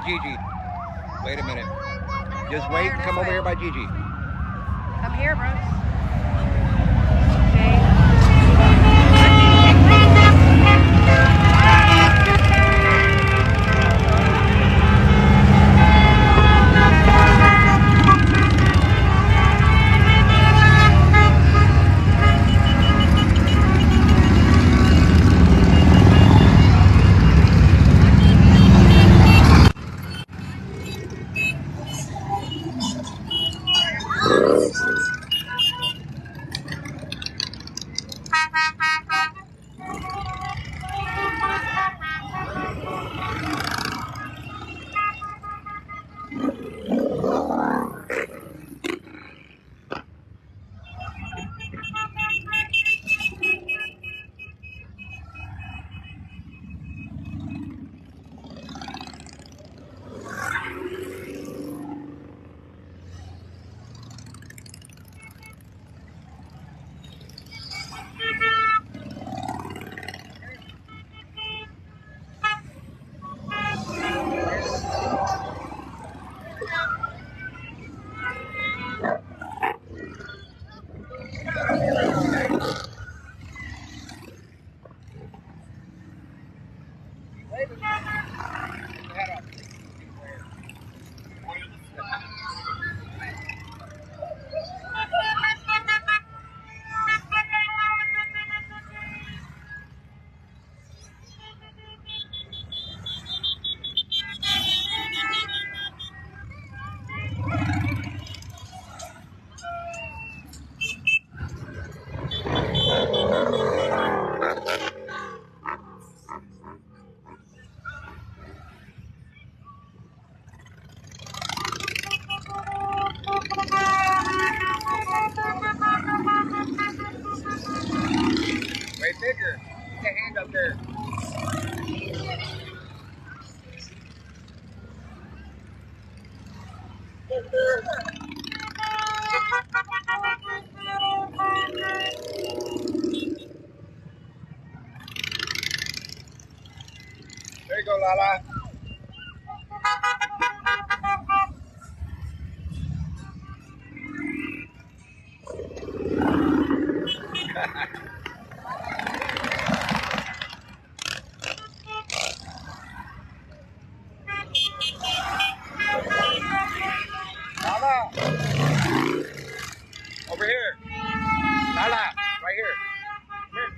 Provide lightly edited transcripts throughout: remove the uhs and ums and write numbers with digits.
Gigi. Wait a minute. Just wait and come over here by Gigi. Come here, Brooks. Way bigger. Get your hand up there. There you go, Lala. Lala. Over here. Lala. Right here. Here.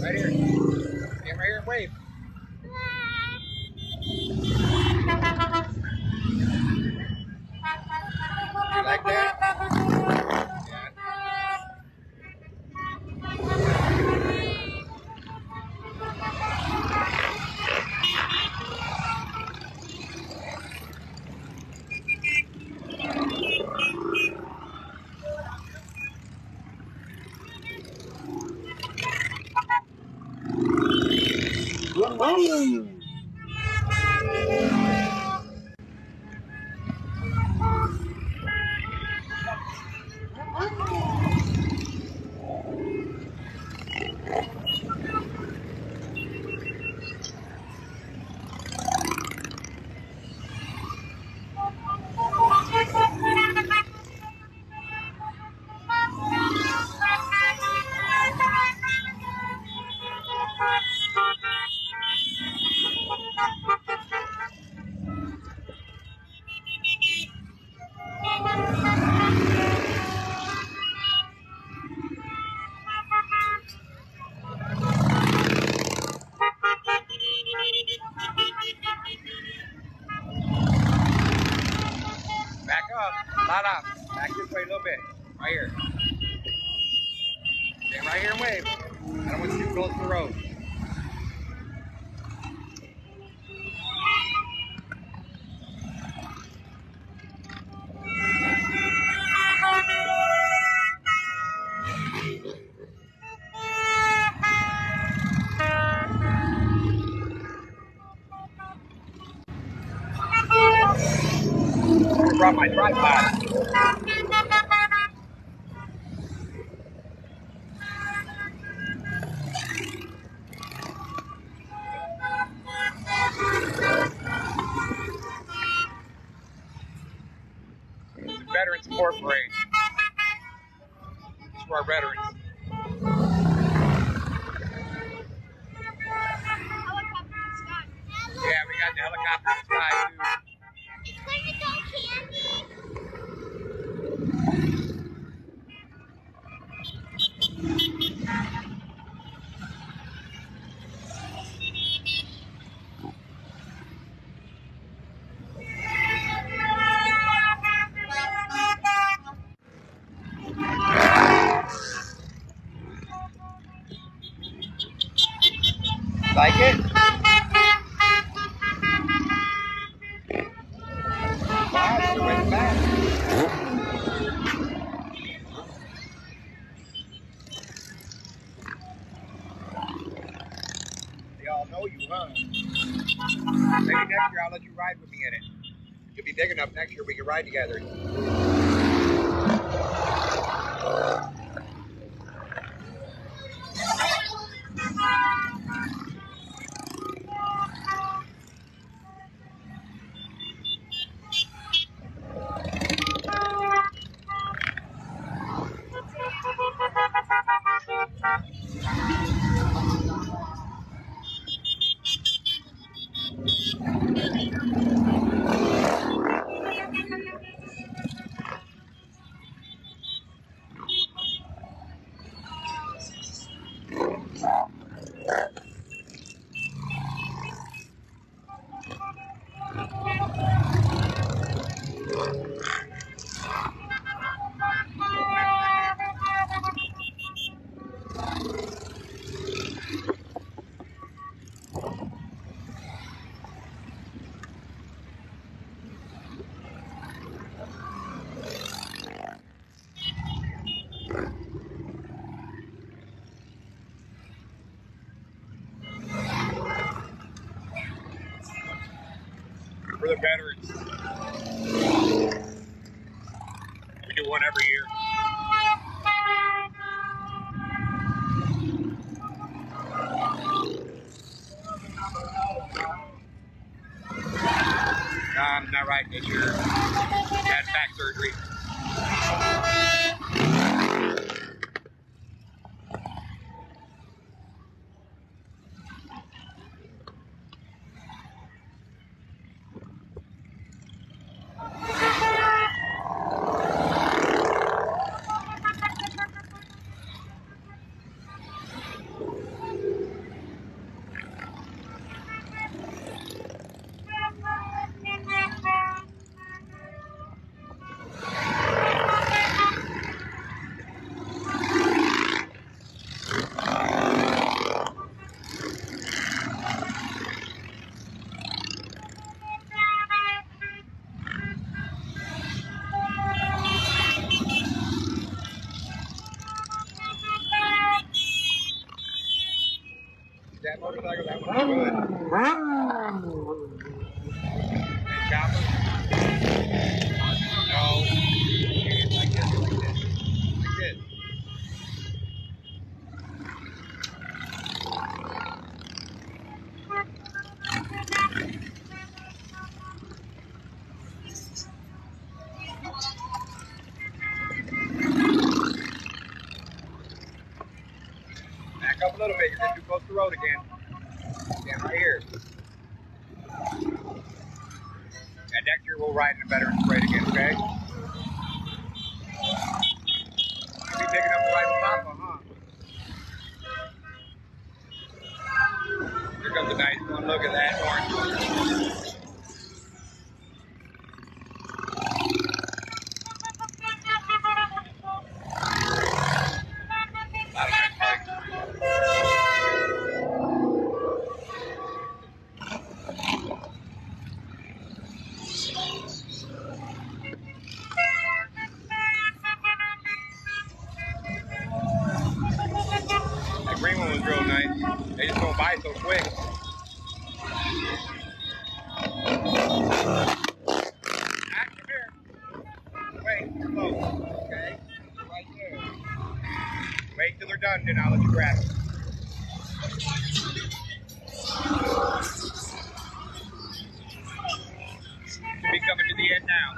Right here. Stand right here and wave. You like that? Yeah. Back up. Lala. Back this way a little bit. Right here. Stay right here and wave. I don't want you to go to the road. I brought my tripod. Veteran Support Parade. It's for our veterans. Yeah, we got the helicopter in the sky too. It's going to go candy. Like it? Wow, it's the way back. They all know you, huh? Maybe next year I'll let you ride with me in it. You'll be big enough next year we can ride together. For the veterans. We do one every year. I'm not right this year. Had back surgery. That motorcycle, that one's good. And chopper? No. It's like this, like this. Like this. Back up a little bit, you're getting too close to the road again. Stand right here. And next year we'll ride in the Veterans Parade again, okay? You'll be big enough to ride with Papa, huh? Here comes a nice one. Look at that orange. A lot of nice bikes. That green one was real nice. They just don't buy so quick. Come here. Wait, close. Okay? Right there. Wait till they're done, then I'll let you grab it. You'll be coming to the end now.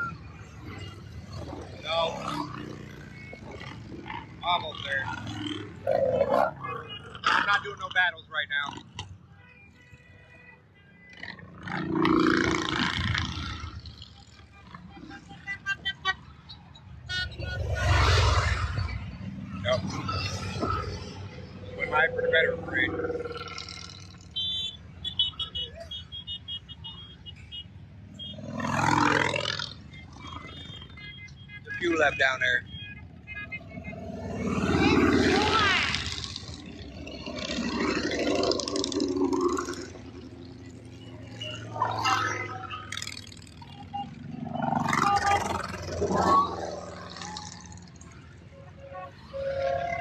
No. Almost there. I'm not doing no battles right now. Nope. Went high for the better parade. There's a few left down there.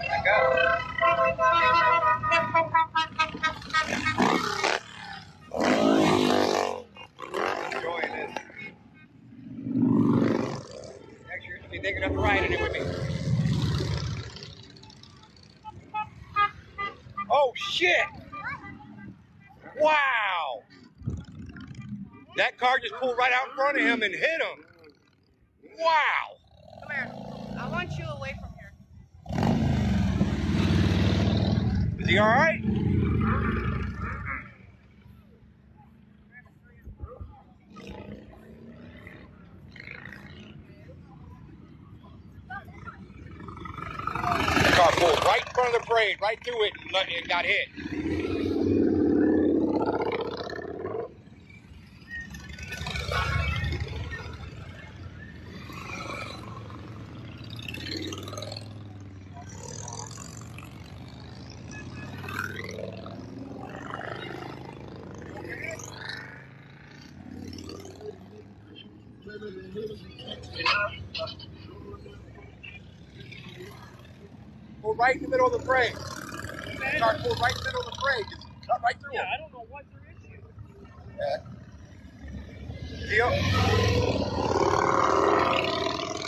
Back up. Enjoying this. Next year, be big enough to ride in it with me. Oh shit! Wow! That car just pulled right out in front of him and hit him. Wow! Come here. I want you away from here. Is he all right? The car pulled right in front of the parade, right through it, and got hit. Pulled right in the middle of the parade. The car pulled right in the middle of the parade, just cut right through him. I don't know what their issue is. Yeah. Deal.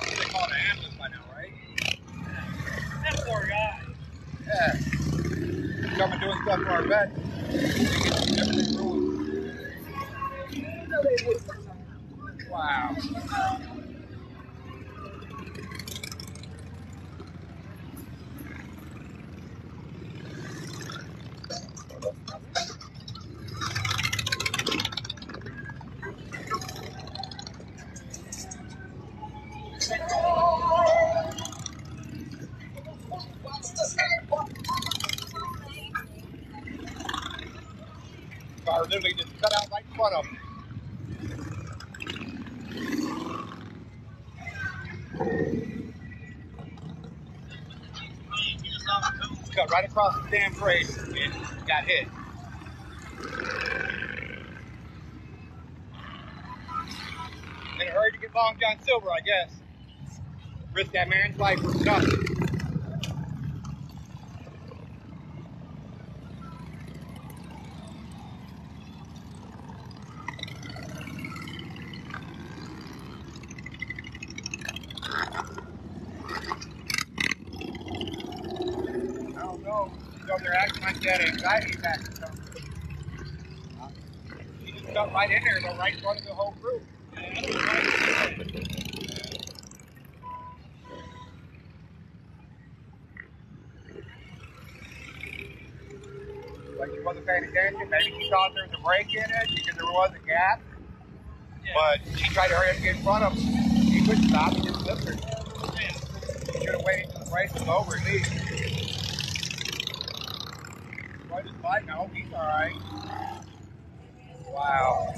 They call it an ambulance by now, right? That poor guy. Yeah. Government doing stuff for our vets. Everything ruined. Wow. Car literally just cut out right in front of him. Cut right across the damn parade and got hit. In a hurry to get Long John Silver, I guess. Risk that man's life for nothing. I don't know. So they're acting like they had anxiety attack or something. He just got right in there, though, right in front of the whole group. Like she wasn't paying attention. Maybe she thought there was a break in it because there was a gap. Yeah. But she tried to hurry up and get in front of him. He couldn't stop. He just flipped her. Yeah. He should have waited until the race was over at least. Why just fighting? I hope he's all right. Wow.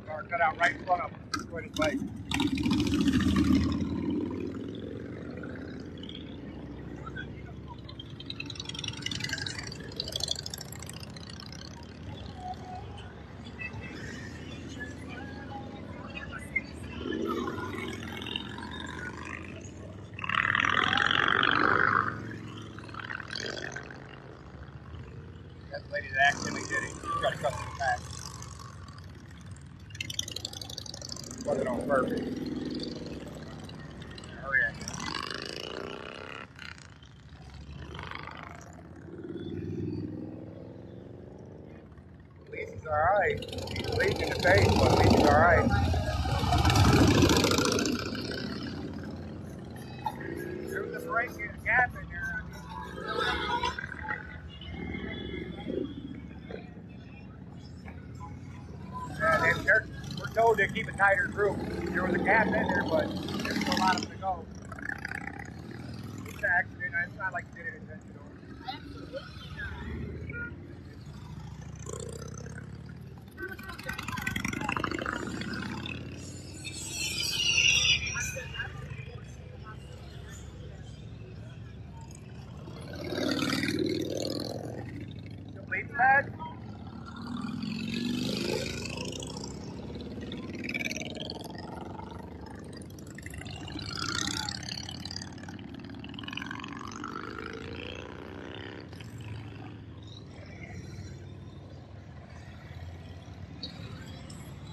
Car cut out right in front of him. Quite his way. He's alright. He's bleeding in the face, but I think he's alright. There was a break in a gap in there. We're told to keep a tighter group. There was a gap in there, but there's still a lot of them to go. It's an accident. It's not like you did it intentionally. Still bleeding bad?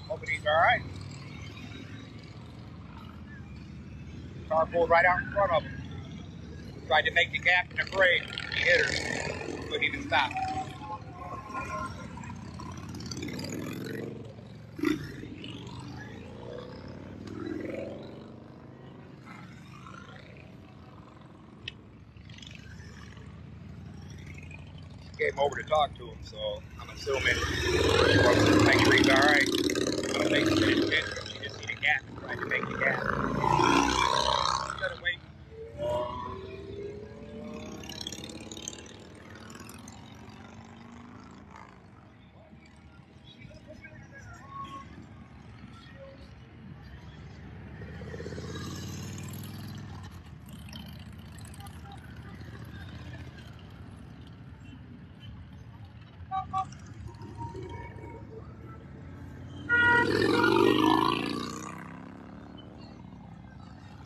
Hoping he's alright. Car pulled right out in front of him. Tried to make the gap in the brake. He hit her. Couldn't even stop. Came over to talk to him, so I'm assuming make sure he's alright. I don't think she did intentional. She just need a gap. Tried to make the gap. Instead of waiting.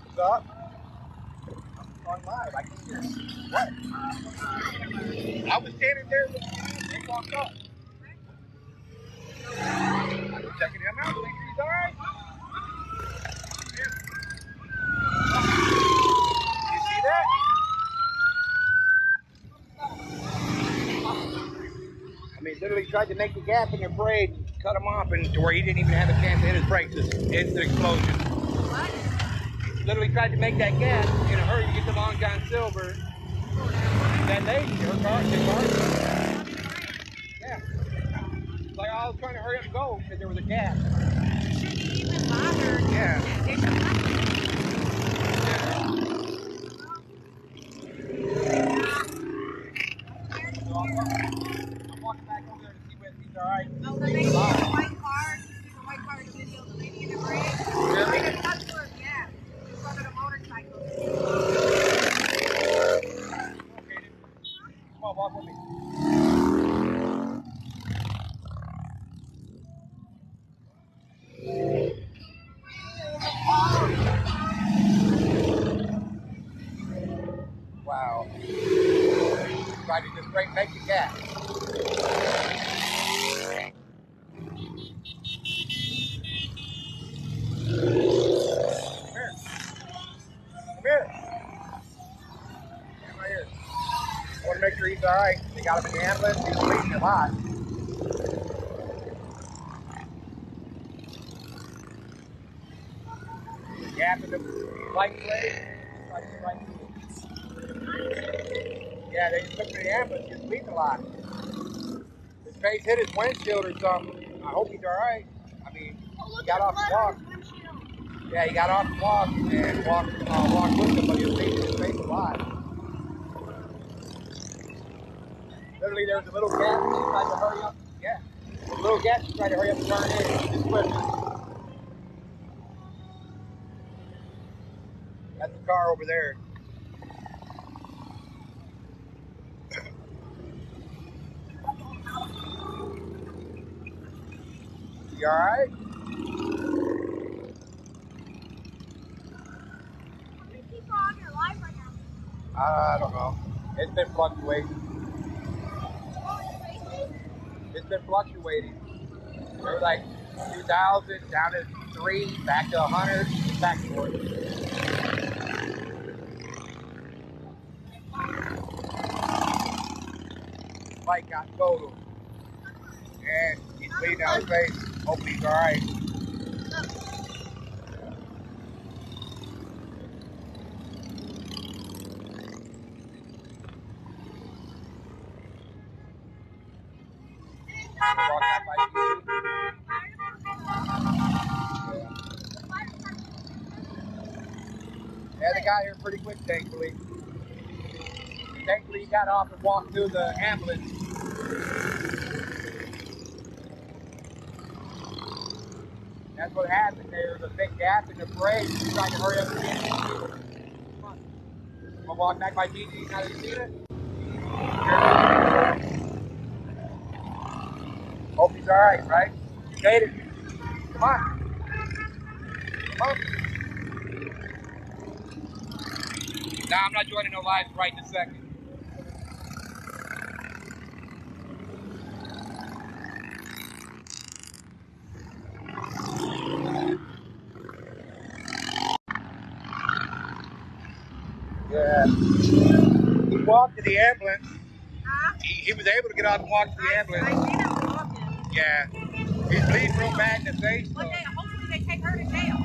What's up? I'm on live. I can hear you. What? I was standing there with you. They walked up. I was checking him out. Make sure he's alright. You see that? I mean, literally tried to make the gap in your brake, cut him off, and to where he didn't even have a chance to hit his brakes. Just instant explosion. What? Literally tried to make that gap in a hurry to get to Long John Silver. That lady, her car, yeah. Like I was trying to hurry up and go because there was a gap. You shouldn't even bother. Yeah. Take your time. So I'm walking back over there to see whether he's alright. Oh, the lady in the white car. She's a white car in the video. The lady in the gray. I didn't touch her. Yeah. She's on a motorcycle. Okay, come on, walk with me. Wow. Tried to just straight make the gap. Come here. Come right here. I want to make sure he's alright. They got him in the ambulance. He's bleeding a lot. Gap in the light blade. Yeah, they just took him to the ambulance. He's bleeding a lot. His face hit his windshield or something. I hope he's alright. I mean, he got off the walk. Yeah, he got off the walk and walked with him, but he was bleeding his face a lot. Literally, there was a little gap. He tried to hurry up. Yeah, a little gap. He tried to hurry up and turn in. He just slipped. That's the car over there. You alright? People on your live right now. I don't know. It's been fluctuating. It's been fluctuating. They were like 2,000, down to 3, back to 100, back to 40. Bike got totaled. And bleeding out his face. Hopefully he's alright. Walk back by the Yeah, they got here pretty quick, thankfully. Thankfully, he got off and walked to the ambulance. That's what happened. There was a big gap in the parade. He tried to hurry up and get it. Come on. Wanna walk back by Gigi now that you see it? Hope he's alright, right? You made it. Come on. Come on. Nah, I'm not joining no lives right in a second. Yeah. He walked to the ambulance. Huh? He was able to get out and walk to the ambulance. I seen him walking. Yeah. He's bleeding real bad in the face. One day, hopefully they take her to jail.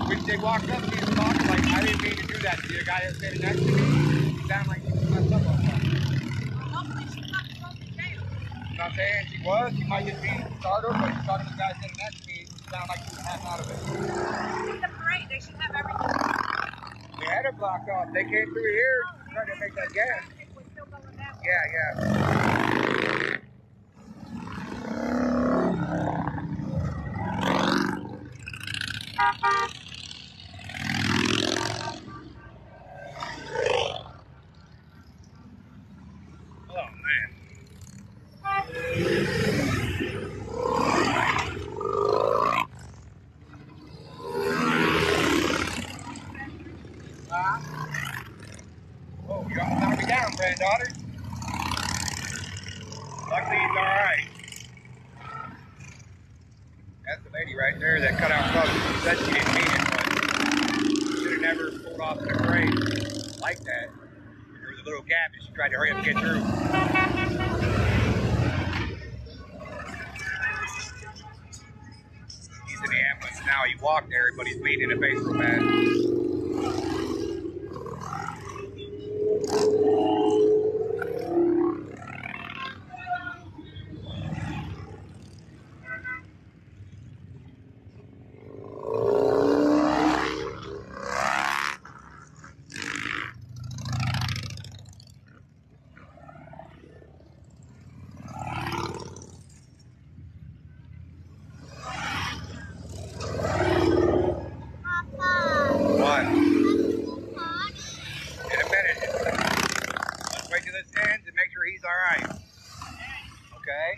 When they walked up, he was talking like, I didn't mean to do that to you. The guy that was standing next to me, he sounded like he was messed up on something. Well, hopefully she's not going to jail. I'm not saying she was. She might just be startled, but she's talking to the guy standing next to me. It sounded like she was half out of it. It's the parade. They should have everything. We had her blocked off. They came through here trying to make that gas. We're still going that way. Yeah, yeah. Oh, man. Oh, you almost knocked me down, granddaughter. Luckily, he's alright. That's the lady right there that cut out front. She said she didn't mean it, but should have never pulled off in a parade like that. There was a little gap and she tried to hurry up and get through. He's in the ambulance now. He walked there, but he's bleeding in the face real bad. What? In a minute. Let's wait till this ends and make sure he's alright. Okay?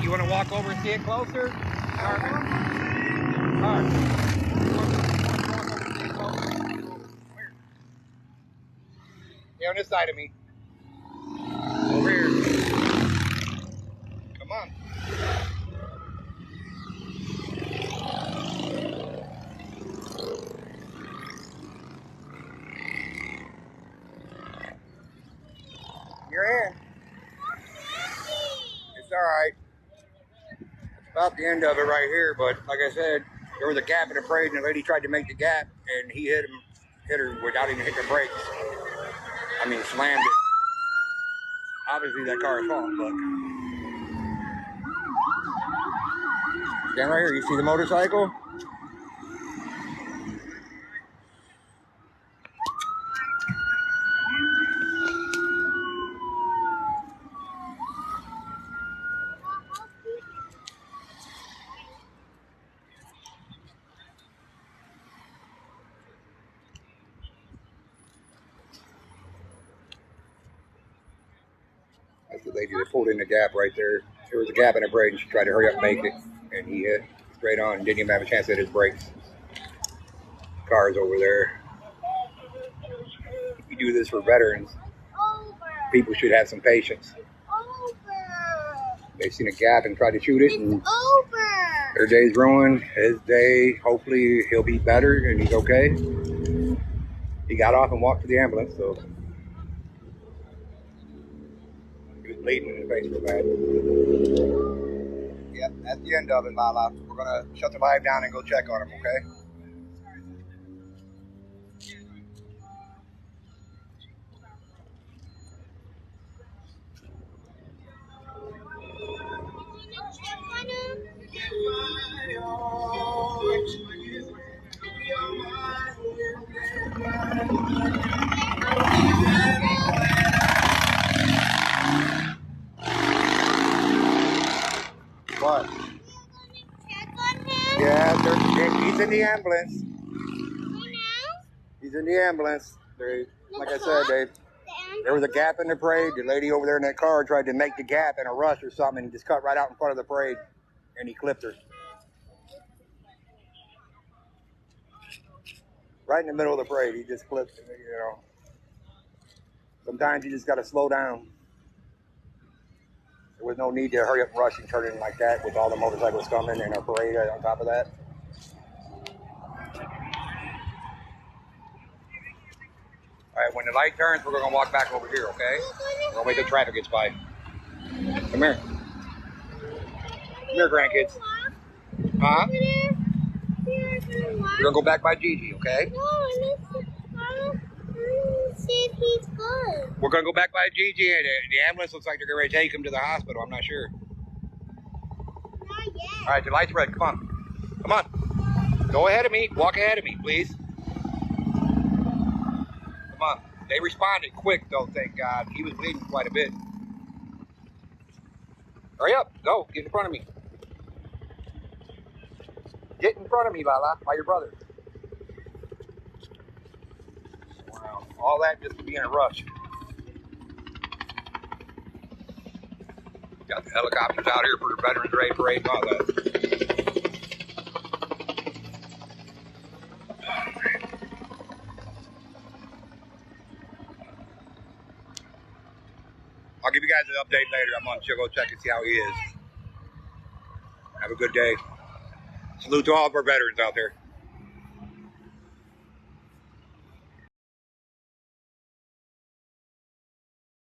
You want to walk over and see it closer? Carmen? Alright. Where? Yeah, on this side of me. Over here. Come on. You're in. It's alright. It's about the end of it right here, but like I said, there was a gap in the parade and the lady tried to make the gap and he hit her without even hitting the brakes. I mean, slammed it. Obviously that car's fault, look. Stand right here, you see the motorcycle? That's the lady that pulled in the gap right there. There was a gap in her brake and she tried to hurry up and make it. And he hit straight on and didn't even have a chance to hit his brakes. Cars over there. We do this for veterans. People should have some patience. They've seen a gap and tried to shoot it. And their day's ruined. His day, hopefully he'll be better and he's okay. He got off and walked to the ambulance, so bleeding in the face real bad. Yep, that's the end of it, Lala. We're gonna shut the live down and go check on him, okay? What? Yeah, he's in the ambulance. He's in the ambulance. Like I said, there was a gap in the parade. The lady over there in that car tried to make the gap in a rush or something and just cut right out in front of the parade, and he clipped her. Right in the middle of the parade, he just clipped, you know. Sometimes you just got to slow down. There was no need to hurry up and rush and turn in like that with all the motorcycles coming and a parade on top of that. All right, when the light turns, we're going to walk back over here, okay? We're going to wait till traffic gets by. Come here. Come here, grandkids. Huh? We're going to go back by Gigi, okay? He's good. We're going to go back by Gigi, and the ambulance looks like they're getting ready to take him to the hospital. I'm not sure. Not yet. All right, the light's red. Come on. Come on. Go ahead of me. Walk ahead of me, please. Come on. They responded quick, though, thank God. He was bleeding quite a bit. Hurry up. Go. Get in front of me. Get in front of me, Lala, by your brother. Wow. All that just to be in a rush. Got the helicopters out here for the Veterans Day parade and all that. I'll give you guys an update later. I'm on to go check and see how he is. Have a good day. Salute to all of our veterans out there.